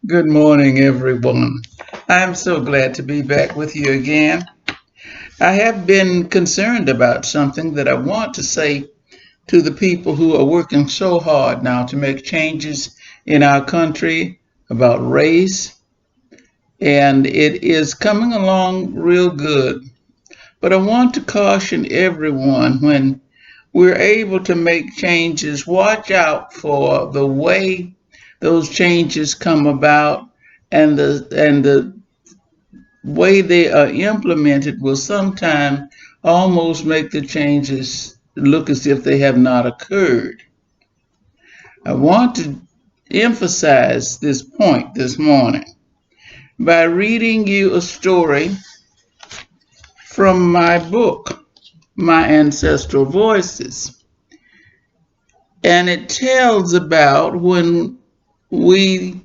Good morning, everyone. I'm so glad to be back with you again. I have been concerned about something that I want to say to the people who are working so hard now to make changes in our country about race, and it is coming along real good. But I want to caution everyone when we're able to make changes, watch out for the way those changes come about and the way they are implemented will sometimes almost make the changes look as if they have not occurred. I want to emphasize this point this morning by reading you a story from my book, My Ancestral Voices. And it tells about when we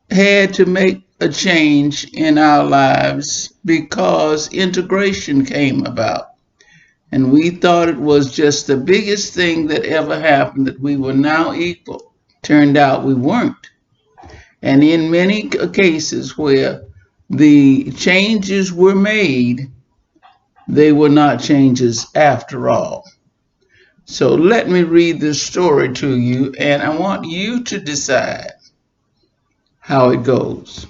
had to make a change in our lives because integration came about. And we thought it was just the biggest thing that ever happened, that we were now equal. Turned out we weren't. And in many cases where the changes were made, they were not changes after all. So let me read this story to you, and I want you to decide how it goes.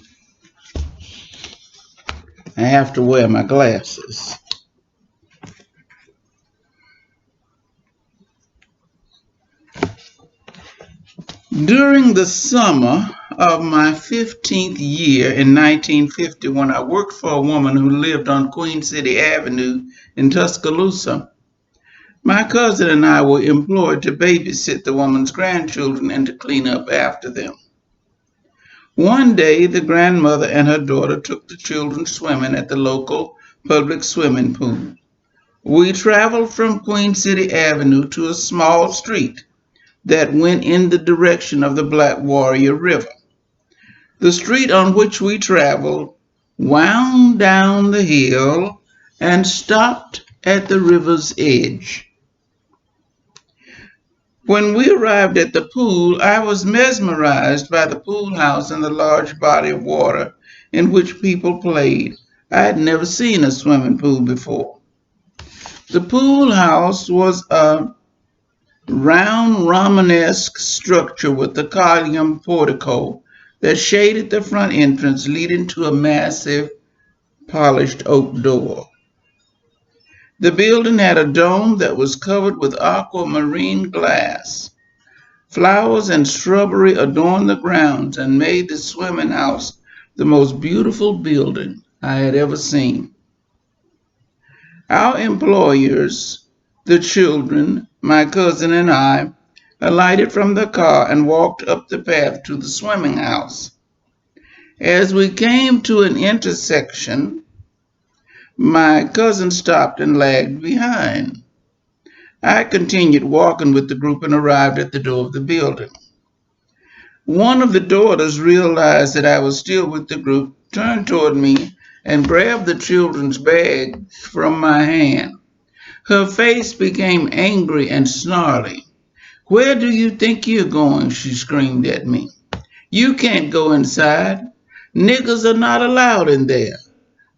I have to wear my glasses. During the summer of my 15th year in 1950, when I worked for a woman who lived on Queen City Avenue in Tuscaloosa, my cousin and I were employed to babysit the woman's grandchildren and to clean up after them. One day, the grandmother and her daughter took the children swimming at the local public swimming pool. We traveled from Queen City Avenue to a small street that went in the direction of the Black Warrior River. The street on which we traveled wound down the hill and stopped at the river's edge. When we arrived at the pool, I was mesmerized by the pool house and the large body of water in which people played. I had never seen a swimming pool before. The pool house was a round Romanesque structure with a column portico that shaded the front entrance, leading to a massive polished oak door. The building had a dome that was covered with aquamarine glass. Flowers and shrubbery adorned the grounds and made the swimming house the most beautiful building I had ever seen. Our employers, the children, my cousin and I, alighted from the car and walked up the path to the swimming house. As we came to an intersection, my cousin stopped and lagged behind. I continued walking with the group and arrived at the door of the building. One of the daughters realized that I was still with the group, turned toward me, and grabbed the children's bag from my hand. Her face became angry and snarly. "Where do you think you're going?" she screamed at me. "You can't go inside. Niggers are not allowed in there.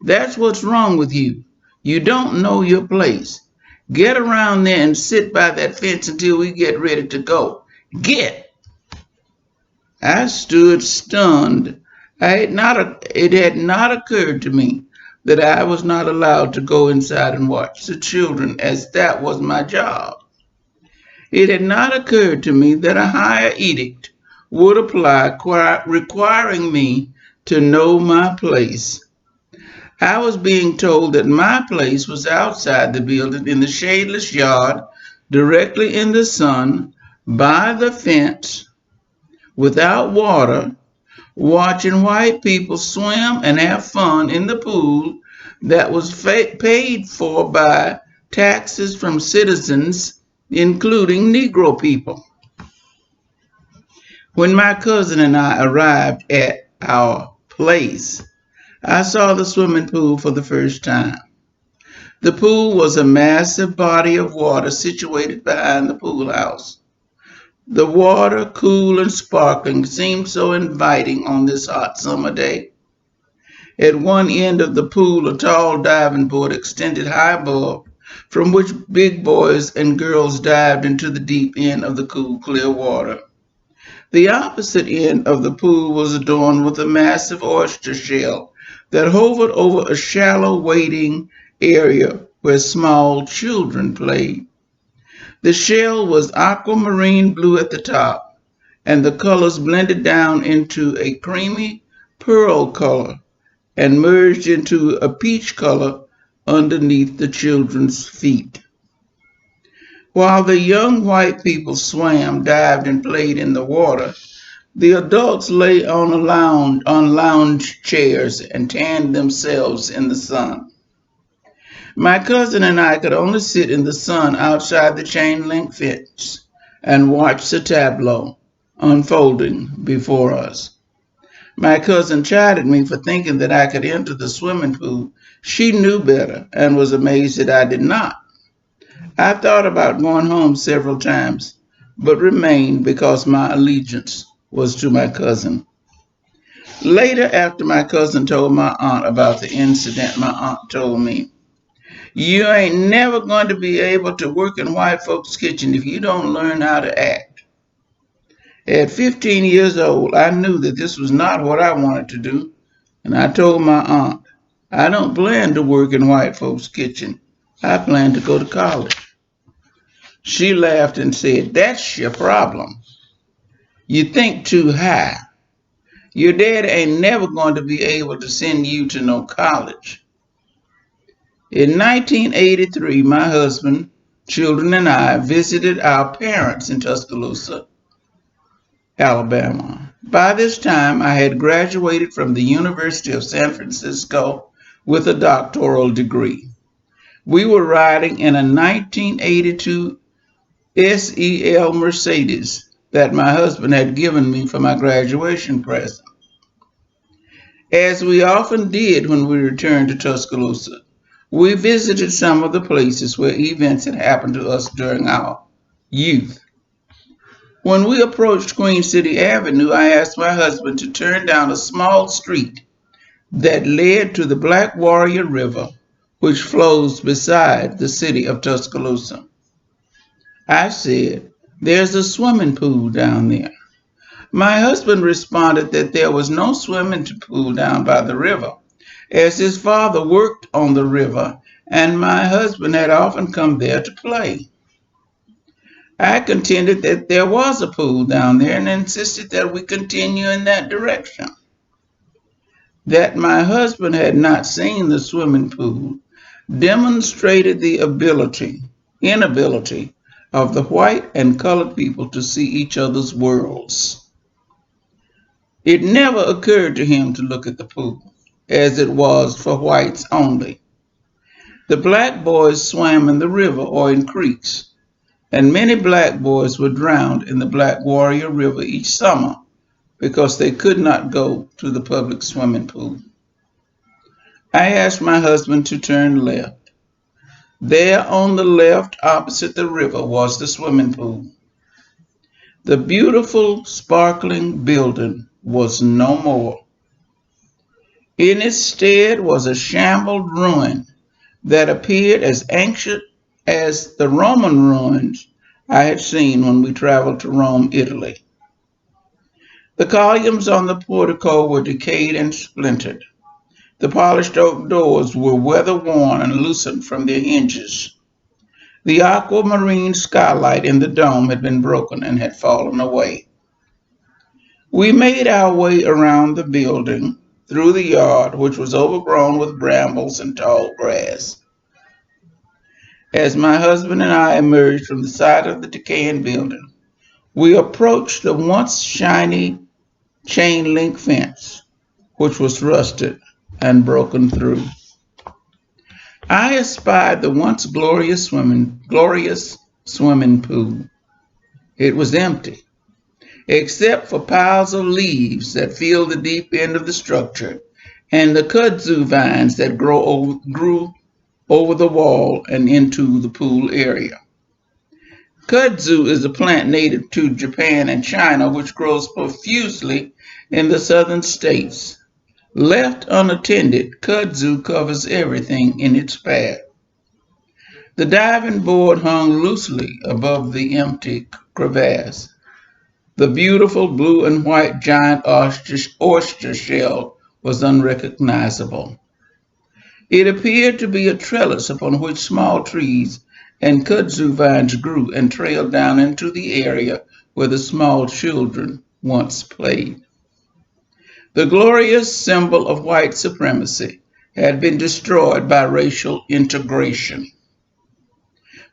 That's what's wrong with you. You don't know your place. Get around there and sit by that fence until we get ready to go. Get!" I stood stunned. It had not occurred to me that I was not allowed to go inside and watch the children, as that was my job. It had not occurred to me that a higher edict would apply requiring me to know my place. I was being told that my place was outside the building in the shadeless yard, directly in the sun, by the fence, without water, watching white people swim and have fun in the pool that was paid for by taxes from citizens, including Negro people. When my cousin and I arrived at our place, I saw the swimming pool for the first time. The pool was a massive body of water situated behind the pool house. The water, cool and sparkling, seemed so inviting on this hot summer day. At one end of the pool, a tall diving board extended high above, from which big boys and girls dived into the deep end of the cool, clear water. The opposite end of the pool was adorned with a massive oyster shell that hovered over a shallow wading area where small children played. The shell was aquamarine blue at the top, and the colors blended down into a creamy pearl color and merged into a peach color underneath the children's feet. While the young white people swam, dived, and played in the water, the adults lay on lounge chairs and tanned themselves in the sun. My cousin and I could only sit in the sun outside the chain link fence and watch the tableau unfolding before us. My cousin chided me for thinking that I could enter the swimming pool. She knew better and was amazed that I did not. I thought about going home several times, but remained because my allegiance was to my cousin. Later, after my cousin told my aunt about the incident, my aunt told me, "You ain't never going to be able to work in white folks' kitchen if you don't learn how to act." At 15 years old, I knew that this was not what I wanted to do, and I told my aunt, "I don't plan to work in white folks' kitchen. I plan to go to college." She laughed and said, "That's your problem. You think too high. Your dad ain't never going to be able to send you to no college." In 1983, my husband, children, and I visited our parents in Tuscaloosa, Alabama. By this time, I had graduated from the University of San Francisco with a doctoral degree. We were riding in a 1982 SEL Mercedes that my husband had given me for my graduation present. As we often did when we returned to Tuscaloosa, we visited some of the places where events had happened to us during our youth. When we approached Queen City Avenue, I asked my husband to turn down a small street that led to the Black Warrior River, which flows beside the city of Tuscaloosa. I said, "There's a swimming pool down there." My husband responded that there was no swimming pool down by the river, as his father worked on the river and my husband had often come there to play. I contended that there was a pool down there and insisted that we continue in that direction. That my husband had not seen the swimming pool demonstrated the inability of the white and colored people to see each other's worlds. It never occurred to him to look at the pool, as it was for whites only. The black boys swam in the river or in creeks, and many black boys were drowned in the Black Warrior River each summer because they could not go to the public swimming pool. I asked my husband to turn left. There on the left, opposite the river, was the swimming pool. The beautiful, sparkling building was no more. In its stead was a shambled ruin that appeared as ancient as the Roman ruins I had seen when we traveled to Rome, Italy. The columns on the portico were decayed and splintered. The polished oak doors were weather-worn and loosened from their hinges. The aquamarine skylight in the dome had been broken and had fallen away. We made our way around the building, through the yard, which was overgrown with brambles and tall grass. As my husband and I emerged from the side of the decaying building, we approached the once shiny chain link fence, which was rusted and broken through. I espied the once glorious swimming pool. It was empty, except for piles of leaves that filled the deep end of the structure and the kudzu vines that grew over the wall and into the pool area. Kudzu is a plant native to Japan and China which grows profusely in the southern states. Left unattended, kudzu covers everything in its path. The diving board hung loosely above the empty crevasse. The beautiful blue and white giant oyster shell was unrecognizable. It appeared to be a trellis upon which small trees and kudzu vines grew and trailed down into the area where the small children once played. The glorious symbol of white supremacy had been destroyed by racial integration.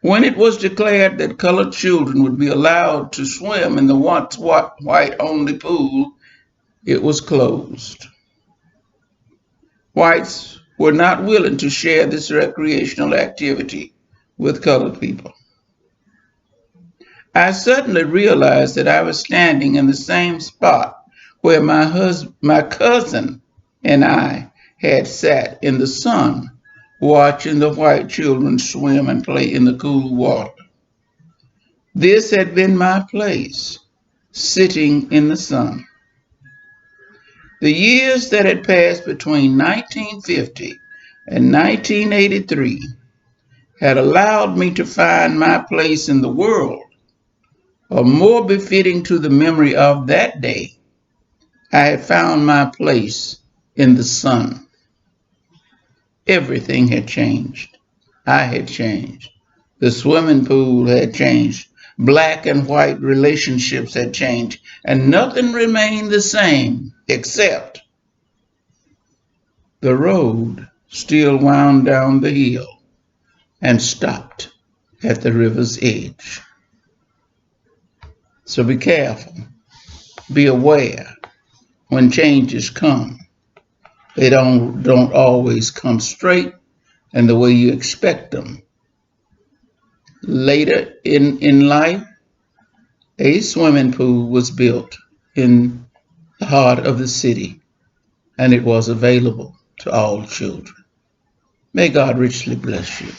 When it was declared that colored children would be allowed to swim in the once white only pool, it was closed. Whites were not willing to share this recreational activity with colored people. I suddenly realized that I was standing in the same spot where my cousin and I had sat in the sun watching the white children swim and play in the cool water. This had been my place, sitting in the sun. The years that had passed between 1950 and 1983 had allowed me to find my place in the world, or more befitting to the memory of that day, I had found my place in the sun. Everything had changed. I had changed. The swimming pool had changed. Black and white relationships had changed, and nothing remained the same except the road still wound down the hill and stopped at the river's edge. So be careful. Be aware when changes come. They don't always come straight and the way you expect them. Later in life, a swimming pool was built in the heart of the city, and it was available to all children. May God richly bless you.